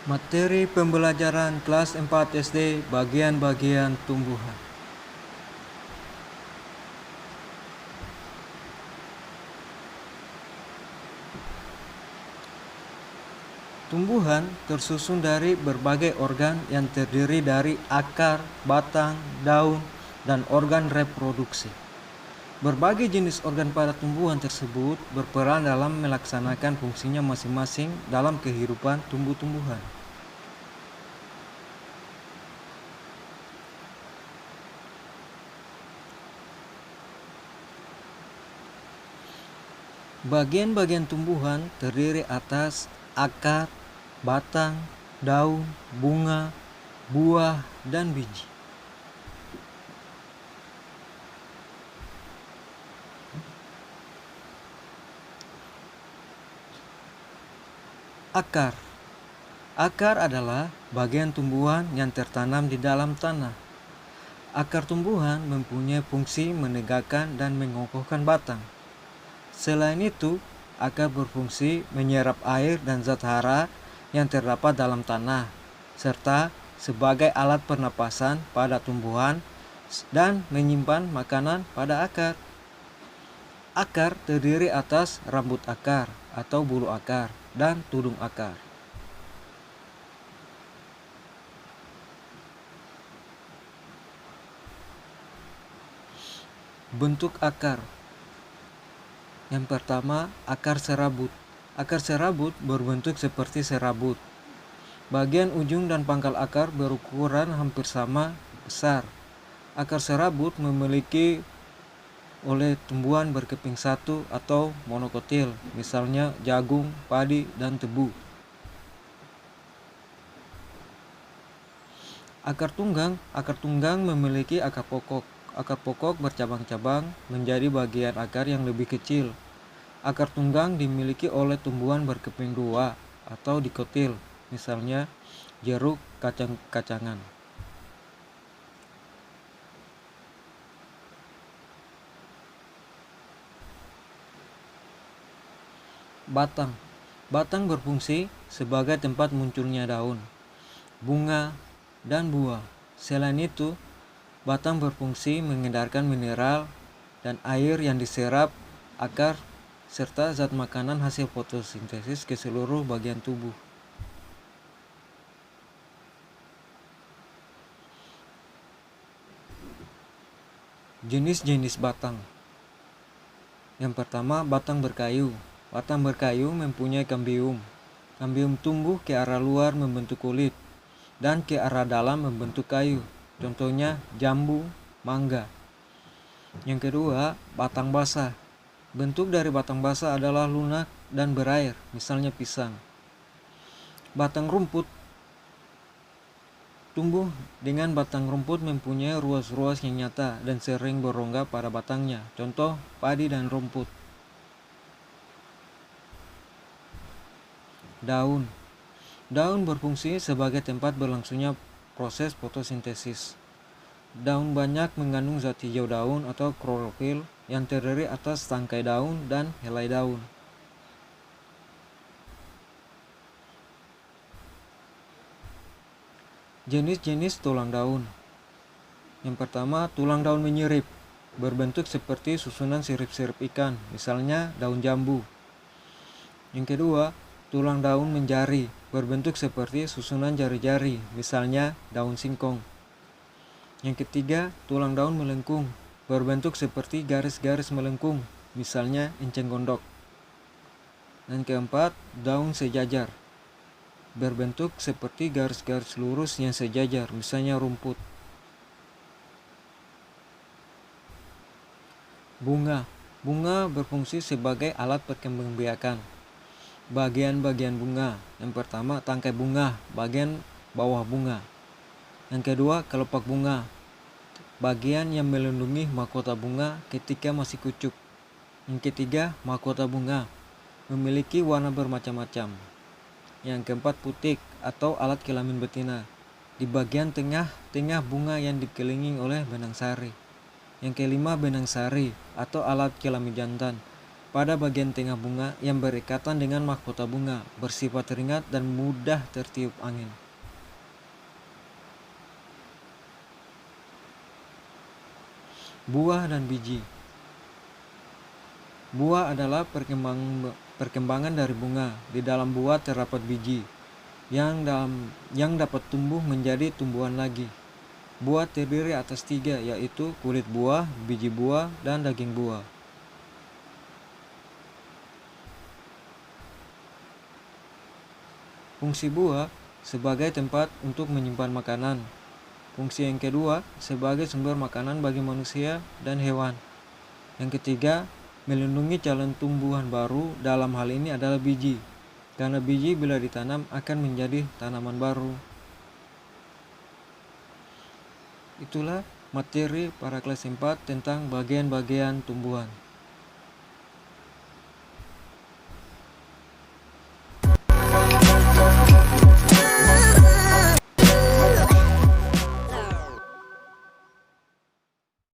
Materi pembelajaran kelas 4 SD bagian-bagian tumbuhan. Tumbuhan tersusun dari berbagai organ yang terdiri dari akar, batang, daun, dan organ reproduksi. Berbagai jenis organ pada tumbuhan tersebut berperan dalam melaksanakan fungsinya masing-masing dalam kehidupan tumbuh-tumbuhan. Bagian-bagian tumbuhan terdiri atas akar, batang, daun, bunga, buah, dan biji. Akar. Akar adalah bagian tumbuhan yang tertanam di dalam tanah. Akar tumbuhan mempunyai fungsi menegakkan dan mengokohkan batang. Selain itu, akar berfungsi menyerap air dan zat hara yang terdapat dalam tanah, serta sebagai alat pernapasan pada tumbuhan dan menyimpan makanan pada akar. Akar terdiri atas rambut akar atau bulu akar dan tudung akar. Bentuk akar. Yang pertama, akar serabut. Akar serabut berbentuk seperti serabut. Bagian ujung dan pangkal akar berukuran hampir sama besar. Akar serabut memiliki oleh tumbuhan berkeping satu atau monokotil, misalnya jagung, padi, dan tebu. Akar tunggang memiliki akar pokok. Akar pokok bercabang-cabang menjadi bagian akar yang lebih kecil. Akar tunggang dimiliki oleh tumbuhan berkeping dua atau dikotil, misalnya jeruk, kacang-kacangan. Batang. Batang berfungsi sebagai tempat munculnya daun, bunga, dan buah. Selain itu, batang berfungsi mengedarkan mineral dan air yang diserap akar serta zat makanan hasil fotosintesis ke seluruh bagian tubuh. Jenis-jenis batang. Yang pertama, batang berkayu. Batang berkayu mempunyai kambium. Kambium tumbuh ke arah luar membentuk kulit dan ke arah dalam membentuk kayu. Contohnya jambu, mangga. Yang kedua, batang basah. Bentuk dari batang basah adalah lunak dan berair, misalnya pisang. Batang rumput. Tumbuh dengan batang rumput mempunyai ruas-ruas yang nyata dan sering berongga pada batangnya. Contoh, padi dan rumput. Daun. Daun berfungsi sebagai tempat berlangsungnya proses fotosintesis. Daun banyak mengandung zat hijau daun atau klorofil yang terdiri atas tangkai daun dan helai daun. Jenis-jenis tulang daun. Yang pertama, tulang daun menyirip, berbentuk seperti susunan sirip-sirip ikan, misalnya daun jambu. Yang kedua, tulang daun menjari, berbentuk seperti susunan jari-jari, misalnya daun singkong. Yang ketiga, tulang daun melengkung, berbentuk seperti garis-garis melengkung, misalnya enceng gondok. Dan keempat, daun sejajar, berbentuk seperti garis-garis lurus yang sejajar, misalnya rumput. Bunga. Bunga berfungsi sebagai alat perkembangbiakan. Bagian-bagian bunga. Yang pertama, tangkai bunga, bagian bawah bunga. Yang kedua, kelopak bunga, bagian yang melindungi mahkota bunga ketika masih kucuk. Yang ketiga, mahkota bunga, memiliki warna bermacam-macam. Yang keempat, putik atau alat kelamin betina, di bagian tengah bunga yang dikelilingi oleh benang sari. Yang kelima, benang sari atau alat kelamin jantan, pada bagian tengah bunga yang berikatan dengan mahkota bunga, bersifat ringan dan mudah tertiup angin. Buah dan biji. Buah adalah perkembangan dari bunga. Di dalam buah terdapat biji yang dapat tumbuh menjadi tumbuhan lagi. Buah terdiri atas 3, yaitu kulit buah, biji buah, dan daging buah. Fungsi buah sebagai tempat untuk menyimpan makanan. Fungsi yang kedua sebagai sumber makanan bagi manusia dan hewan. Yang ketiga, melindungi calon tumbuhan baru, dalam hal ini adalah biji. Karena biji bila ditanam akan menjadi tanaman baru. Itulah materi pada kelas 4 tentang bagian-bagian tumbuhan.